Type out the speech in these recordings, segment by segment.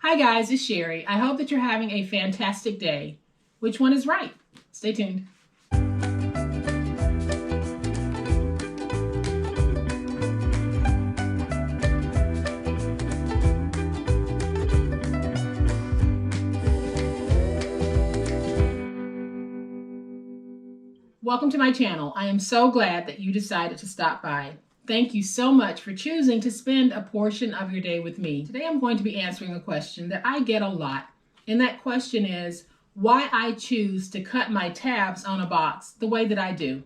Hi guys, it's Sherry. I hope that you're having a fantastic day. Which one is right? Stay tuned. Welcome to my channel. I am so glad that you decided to stop by. Thank you so much for choosing to spend a portion of your day with me. Today I'm going to be answering a question that I get a lot. And that question is why I choose to cut my tabs on a box the way that I do.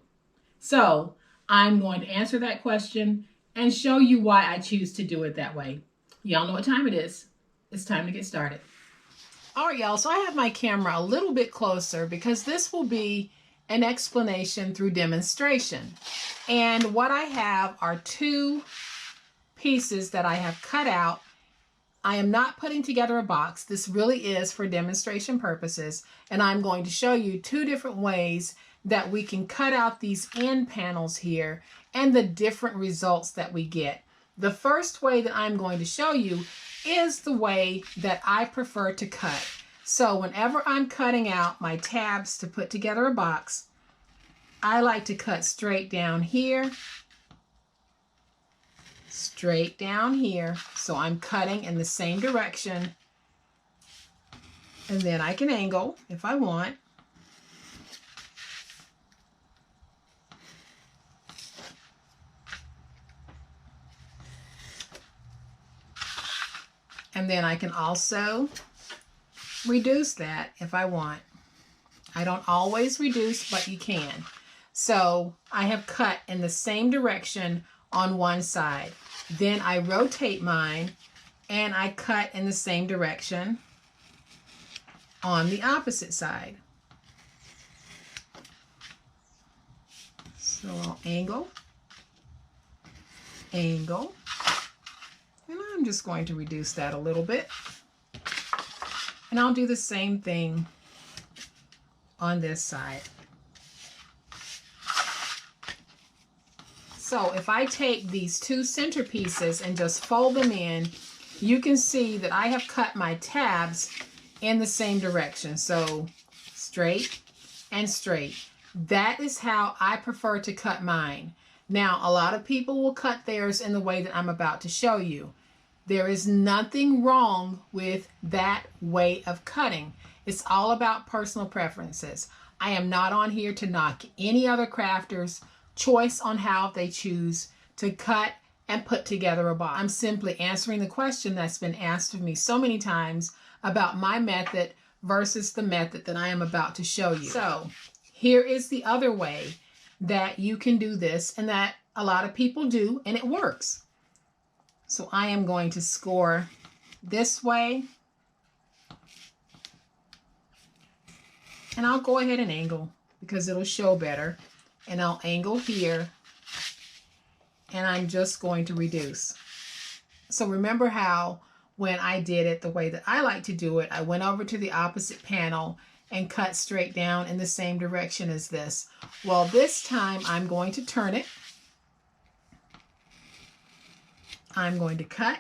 So I'm going to answer that question and show you why I choose to do it that way. Y'all know what time it is. It's time to get started. All right, y'all. So I have my camera a little bit closer because this will be an explanation through demonstration. And what I have are two pieces that I have cut out. I am not putting together a box. This really is for demonstration purposes. And I'm going to show you two different ways that we can cut out these end panels here and the different results that we get. The first way that I'm going to show you is the way that I prefer to cut. So whenever I'm cutting out my tabs to put together a box, I like to cut straight down here, straight down here. So I'm cutting in the same direction. And then I can angle if I want. And then I can also reduce that if I want. I don't always reduce, but you can. So I have cut in the same direction on one side. Then I rotate mine and I cut in the same direction on the opposite side. So I'll angle, angle, and I'm just going to reduce that a little bit. And I'll do the same thing on this side. So if I take these two center pieces and just fold them in, you can see that I have cut my tabs in the same direction. So straight and straight. That is how I prefer to cut mine. Now, a lot of people will cut theirs in the way that I'm about to show you. There is nothing wrong with that way of cutting. It's all about personal preferences. I am not on here to knock any other crafters' choice on how they choose to cut and put together a box. I'm simply answering the question that's been asked of me so many times about my method versus the method that I am about to show you. So here is the other way that you can do this and that a lot of people do, and it works. So I am going to score this way. And I'll go ahead and angle because it'll show better. And I'll angle here. And I'm just going to reduce. So remember how when I did it the way that I like to do it, I went over to the opposite panel and cut straight down in the same direction as this. Well, this time I'm going to turn it. I'm going to cut.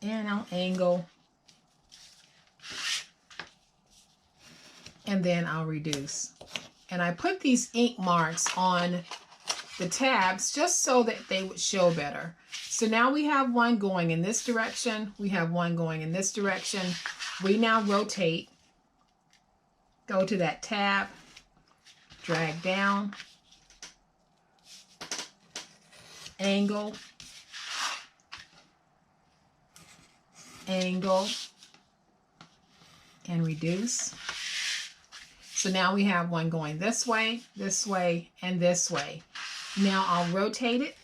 And I'll angle. And then I'll reduce. And I put these ink marks on the tabs just so that they would show better. So now we have one going in this direction. We have one going in this direction. We now rotate. Go to that tab. Drag down. Angle. Angle. And reduce. So now we have one going this way, and this way. Now I'll rotate it.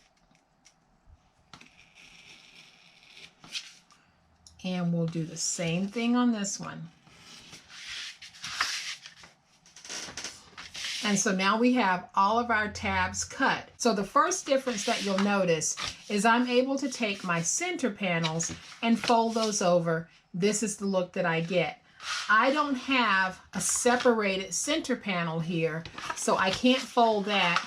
And we'll do the same thing on this one. And so now we have all of our tabs cut. So the first difference that you'll notice is I'm able to take my center panels and fold those over. This is the look that I get. I don't have a separated center panel here, so I can't fold that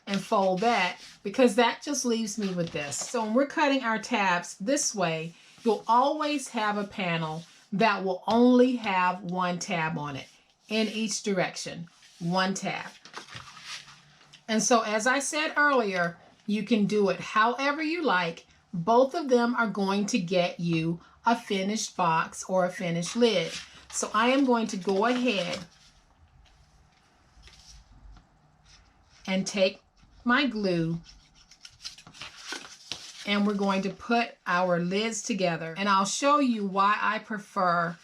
and fold that, because that just leaves me with this. So when we're cutting our tabs this way, you'll always have a panel that will only have one tab on it in each direction, one tab. And so as I said earlier, you can do it however you like. Both of them are going to get you a finished box or a finished lid. So I am going to go ahead and take my glue, and we're going to put our lids together. And I'll show you why I prefer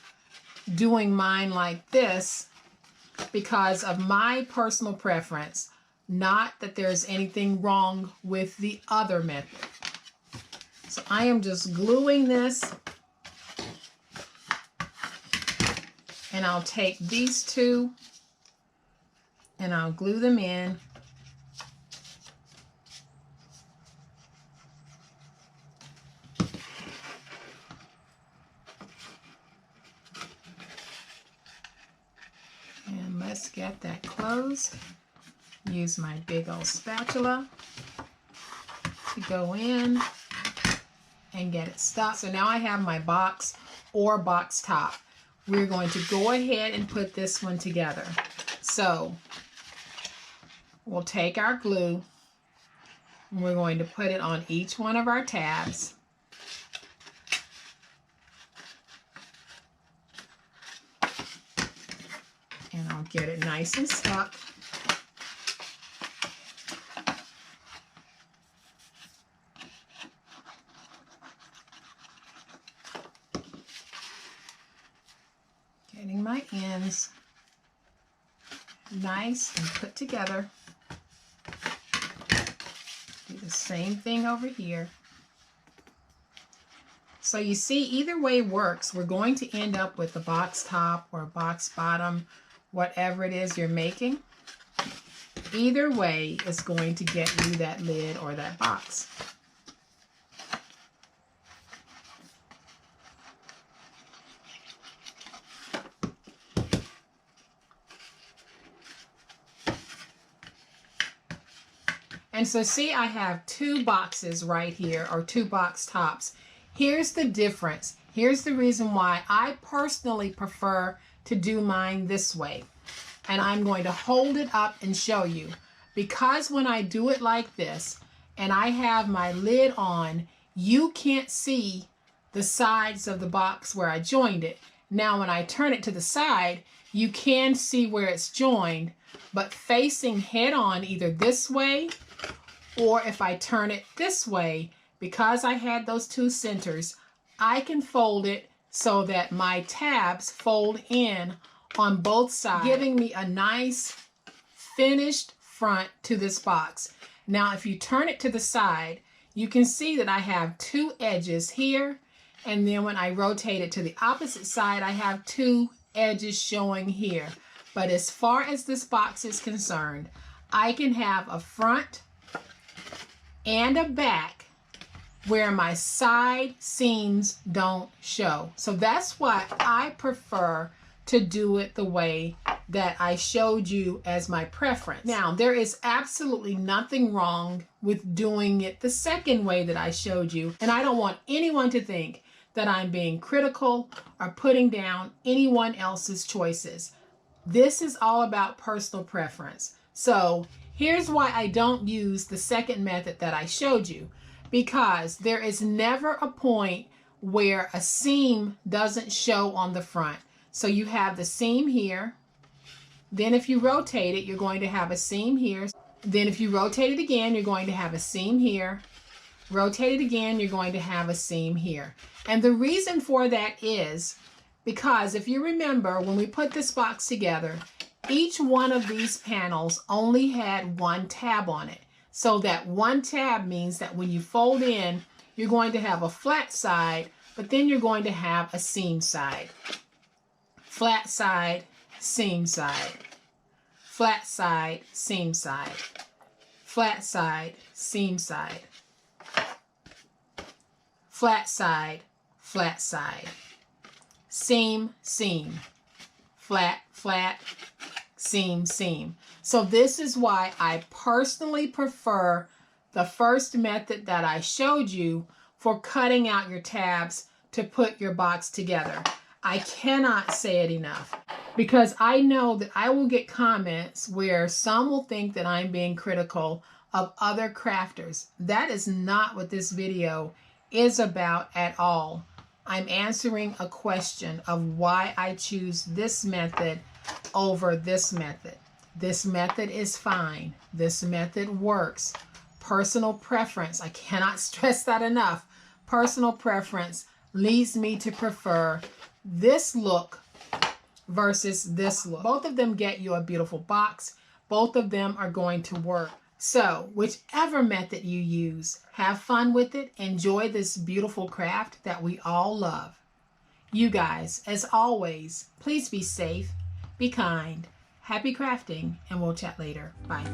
doing mine like this, because of my personal preference, not that there's anything wrong with the other method. So I am just gluing this, and I'll take these two and I'll glue them in. And let's get that closed. Use my big old spatula to go in and get it stuck. So now I have my box or box top. We're going to go ahead and put this one together. So we'll take our glue and we're going to put it on each one of our tabs. And I'll get it nice and stuck. Getting my ends nice and put together. Do the same thing over here. So you see, either way works. We're going to end up with a box top or a box bottom, whatever it is you're making. Either way is going to get you that lid or that box. And so see, I have two boxes right here, or two box tops. Here's the difference. Here's the reason why I personally prefer to do mine this way. And I'm going to hold it up and show you. Because when I do it like this, and I have my lid on, you can't see the sides of the box where I joined it. Now when I turn it to the side, you can see where it's joined, but facing head on either this way, or if I turn it this way, because I had those two centers, I can fold it so that my tabs fold in on both sides, giving me a nice finished front to this box. Now, if you turn it to the side, you can see that I have two edges here, and then when I rotate it to the opposite side, I have two edges showing here. But as far as this box is concerned, I can have a front and a back where my side seams don't show. So that's why I prefer to do it the way that I showed you as my preference. Now, there is absolutely nothing wrong with doing it the second way that I showed you, and I don't want anyone to think that I'm being critical or putting down anyone else's choices. This is all about personal preference. So here's why I don't use the second method that I showed you, because there is never a point where a seam doesn't show on the front. So you have the seam here. Then if you rotate it, you're going to have a seam here. Then if you rotate it again, you're going to have a seam here. Rotate it again, you're going to have a seam here. And the reason for that is because if you remember, when we put this box together, each one of these panels only had one tab on it. So that one tab means that when you fold in, you're going to have a flat side, but then you're going to have a seam side. Flat side, seam side. Flat side, seam side. Flat side, seam side. Flat side, flat side. Seam, seam. Flat, flat, seam, seam. So this is why I personally prefer the first method that I showed you for cutting out your tabs to put your box together. I cannot say it enough, because I know that I will get comments where some will think that I'm being critical of other crafters. That is not what this video is about at all. I'm answering a question of why I choose this method over this method. This method is fine. This method works. Personal preference, I cannot stress that enough. Personal preference leads me to prefer this look versus this look. Both of them get you a beautiful box. Both of them are going to work. So whichever method you use, have fun with it. Enjoy this beautiful craft that we all love. You guys, as always, please be safe, be kind, happy crafting, and we'll chat later. Bye.